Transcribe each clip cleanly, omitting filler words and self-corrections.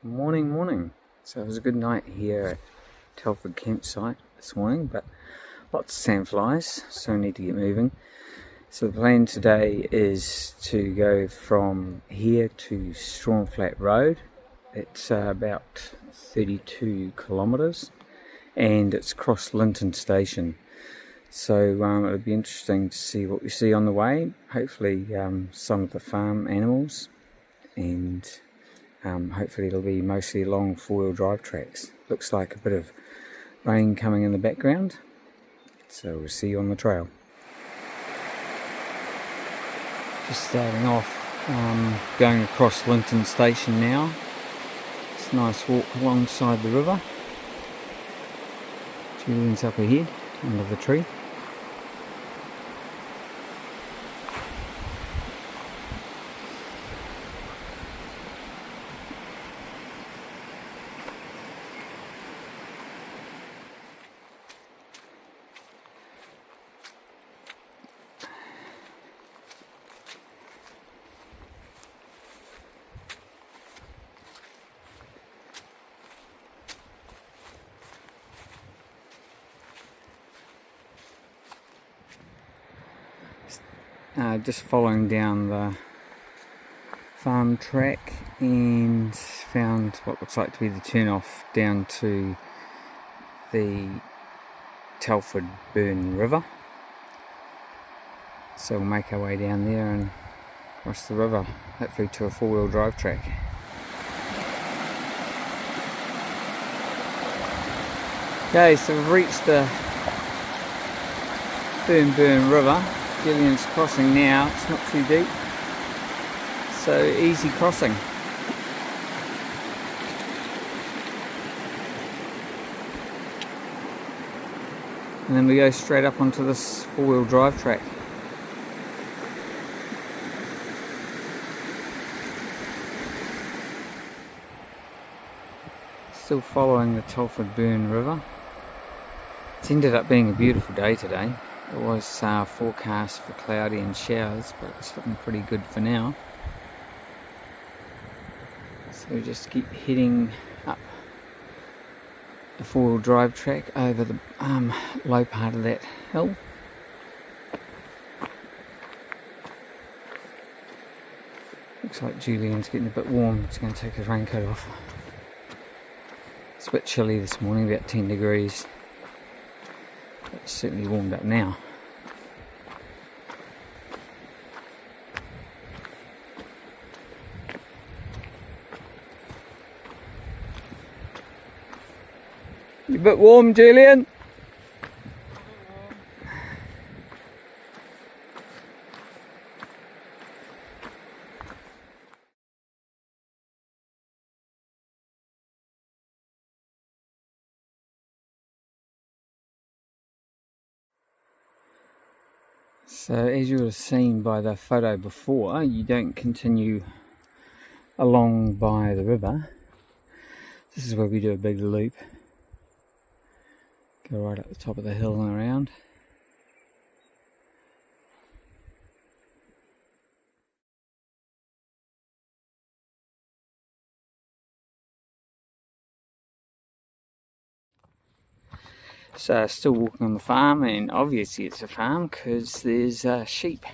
Morning. So it was a good night here at Telford campsite this morning, but lots of sandflies, so I need to get moving. So the plan today is to go from here to Strawn Flat Road. It's about 32 kilometres and it's across Linton station. So it'll be interesting to see what we see on the way. Hopefully some of the farm animals, and hopefully it'll be mostly along four-wheel drive tracks. Looks like a bit of rain coming in the background, so we'll see you on the trail. Just starting off, going across Linton station now. It's a nice walk alongside the river. Julian's up ahead under the tree. Just following down the farm track and found what looks like to be the turn off down to the Telford Burn River. So we'll make our way down there and across the river, hopefully to a four-wheel drive track. Okay, so we've reached the Burn River. Julian's crossing now, it's not too deep, so easy crossing. And then we go straight up onto this four-wheel drive track. Still following the Telford Burn River. It's ended up being a beautiful day today. It was forecast for cloudy and showers, but it's looking pretty good for now. So we just keep heading up the four-wheel drive track over the low part of that hill. Looks like Julian's getting a bit warm. He's going to take his raincoat off. It's a bit chilly this morning, about 10 degrees. It's certainly warmed up now. You a bit warm, Julian? So as you would have seen by the photo before, you don't continue along by the river. This is where we do a big loop. Go right up the top of the hill and around. So still walking on the farm, and obviously it's a farm because there's sheep.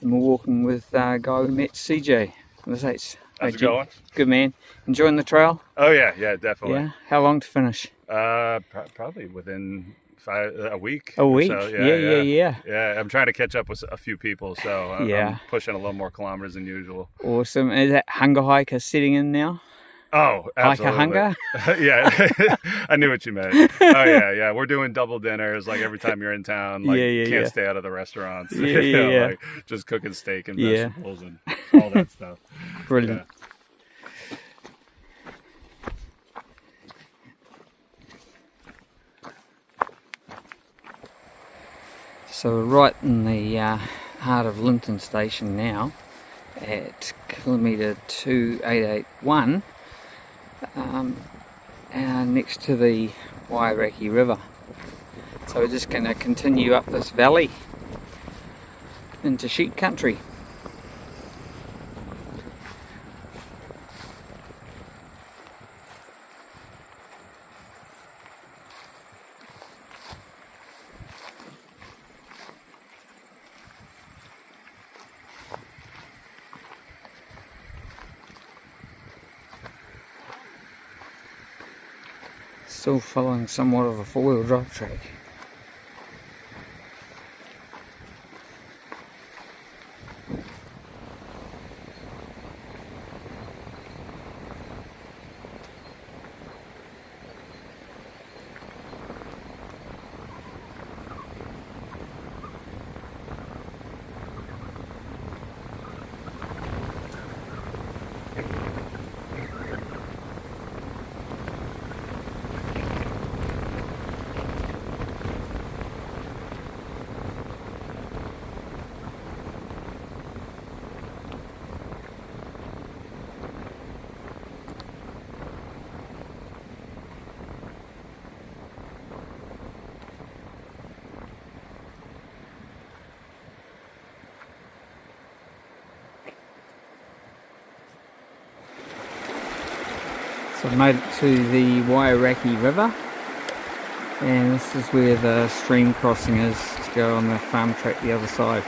And we're walking with a guy we met, CJ from the States. How's it going? Good man. Enjoying the trail? Oh yeah, definitely. Yeah. How long to finish? Probably within a week. A week? So. Yeah. Yeah, I'm trying to catch up with a few people, so I'm pushing a little more kilometers than usual. Awesome. Is that hunger hiker setting in now? Oh, absolutely. Hiker hunger? Yeah, I knew what you meant. Oh yeah. We're doing double dinners like every time you're in town. Like can't stay out of the restaurants. Yeah. Like just cooking steak and vegetables and all that stuff. Brilliant. Yeah. So we're right in the heart of Linton station now at kilometre 2881, next to the Wairaki River. So we're just going to continue up this valley into sheep country. Still following somewhat of a four-wheel drive track. So I've made it to the Wairaki River, and this is where the stream crossing is to go on the farm track the other side.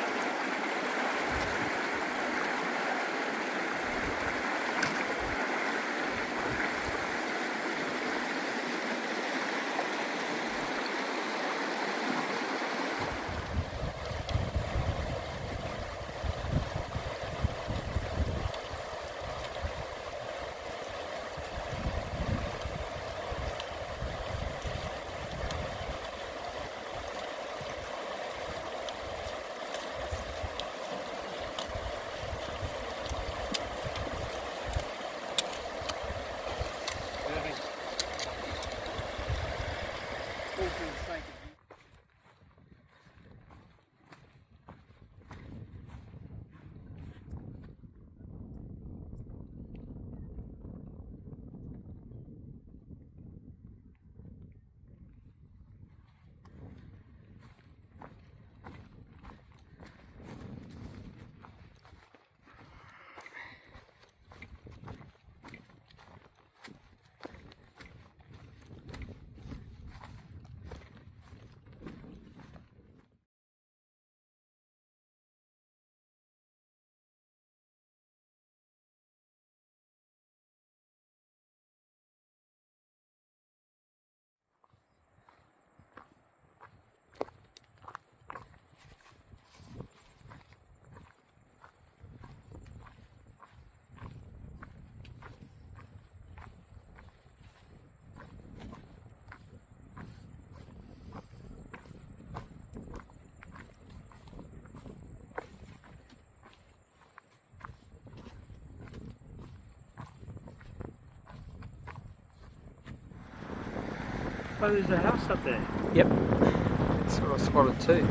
Oh, there's a house up there. Yep, that's what I spotted too.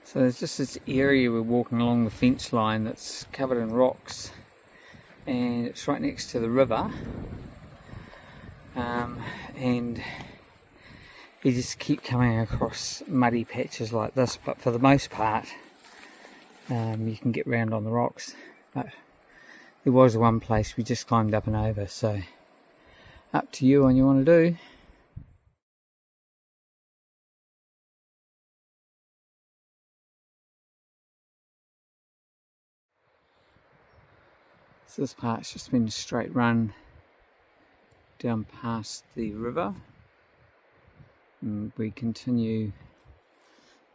So there's just this area we're walking along the fence line that's covered in rocks, and it's right next to the river, and you just keep coming across muddy patches like this, but for the most part you can get round on the rocks. But there was one place we just climbed up and over, so up to you on you want to do. So this part's just been a straight run down past the river, and we continue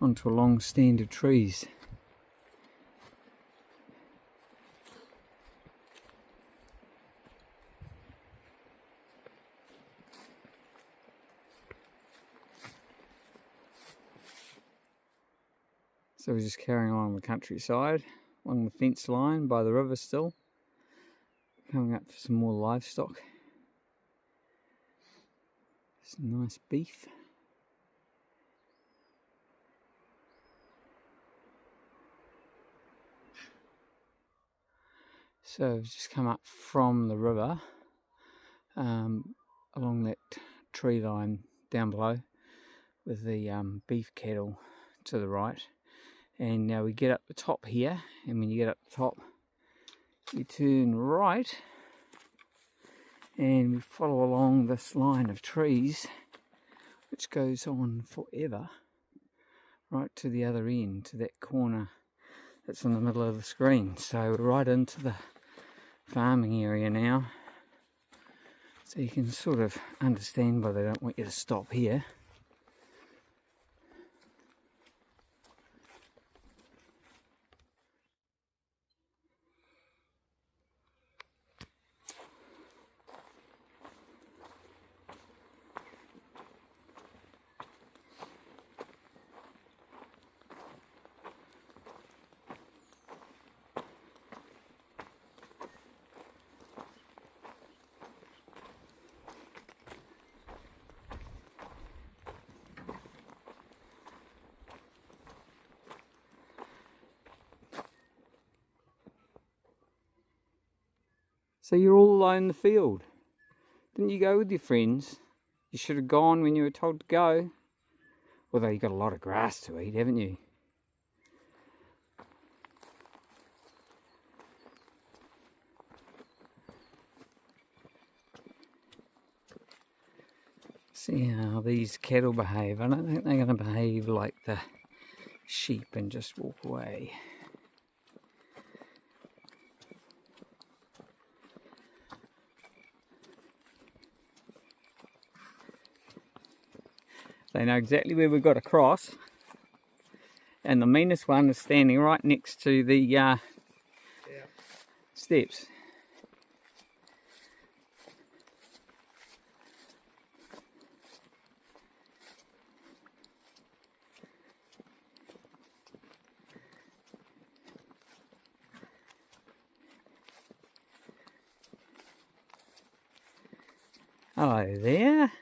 onto a long stand of trees. So we're just carrying along the countryside, along the fence line by the river still, coming up for some more livestock. Some nice beef. So we've just come up from the river, along that tree line down below, with the beef cattle to the right. And now we get up the top here, and when you get up the top, you turn right, and we follow along this line of trees which goes on forever, right to the other end, to that corner that's in the middle of the screen. So we're right into the farming area now. So you can sort of understand why they don't want you to stop here. So you're all alone in the field. Didn't you go with your friends? You should have gone when you were told to go. Although you've got a lot of grass to eat, haven't you? See how these cattle behave. I don't think they're going to behave like the sheep and just walk away. They know exactly where we've got to cross, and the meanest one is standing right next to the steps. Hello there.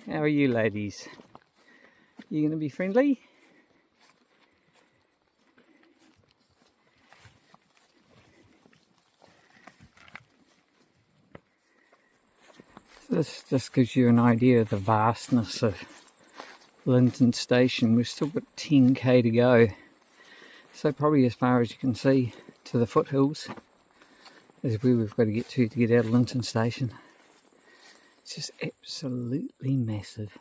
How are you ladies? You going to be friendly? So this just gives you an idea of the vastness of Linton Station. We've still got 10k to go. So probably as far as you can see to the foothills is where we've got to get out of Linton Station. It's just absolutely massive.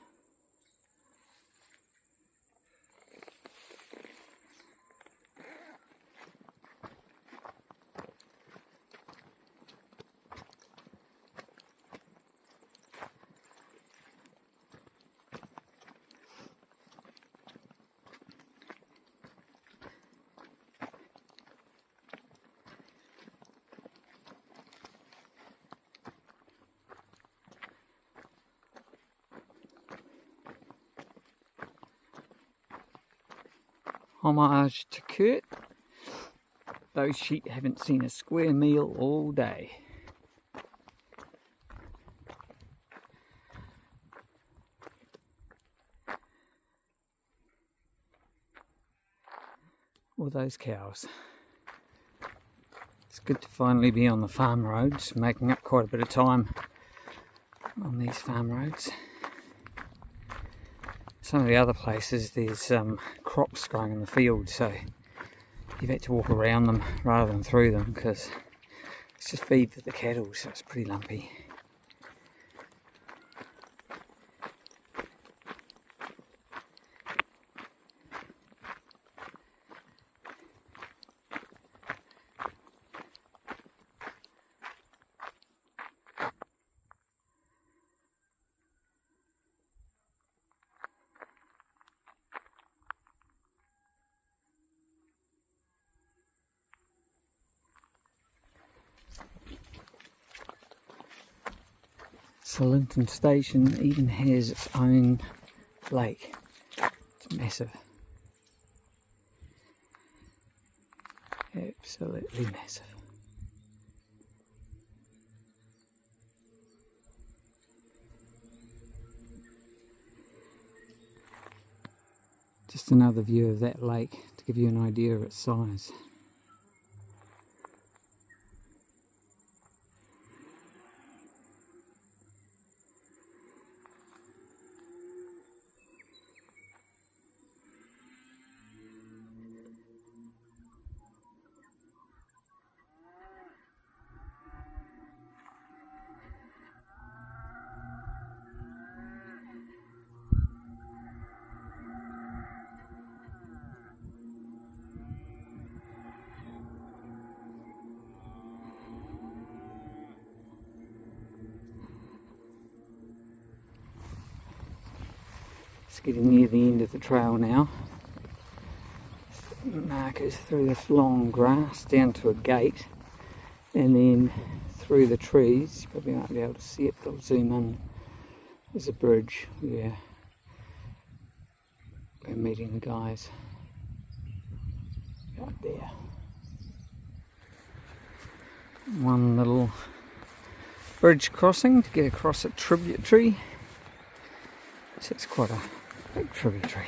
Homage to Kurt. Those sheep haven't seen a square meal all day. All those cows. It's good to finally be on the farm roads, making up quite a bit of time on these farm roads. Some of the other places there's crops growing in the field, so you've had to walk around them rather than through them because it's just feed for the cattle, so it's pretty lumpy. So Linton Station even has its own lake. It's massive. Absolutely massive. Just another view of that lake to give you an idea of its size. It's getting near the end of the trail now. Markers through this long grass down to a gate, and then through the trees. You probably won't be able to see it, but I'll zoom in. There's a bridge where we're meeting the guys right there. One little bridge crossing to get across a tributary. So it's quite a big tributary.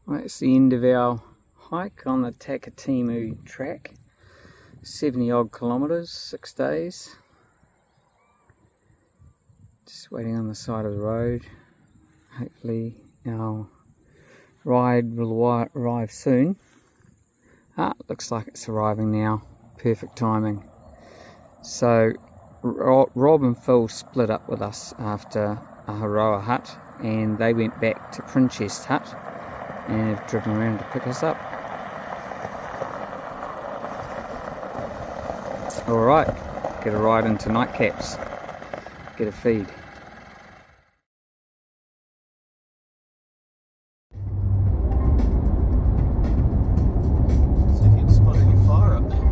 That's the end of our hike on the Takitimu track. 70 odd kilometres, 6 days. Just waiting on the side of the road. Hopefully our ride will arrive soon. Looks like it's arriving now. Perfect timing. So Rob and Phil split up with us after Araroa hut, and they went back to Princess hut and have driven around to pick us up. Alright, get a ride into Nightcaps, get a feed. See if you can spot any fire up there.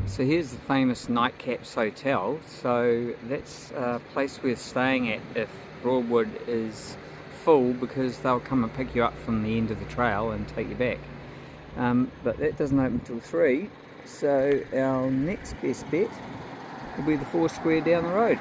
So here's the famous Nightcaps Hotel. So that's a place we're staying at if Broadwood is full, because they'll come and pick you up from the end of the trail and take you back. But that doesn't open until 3, so our next best bet will be the 4 square down the road.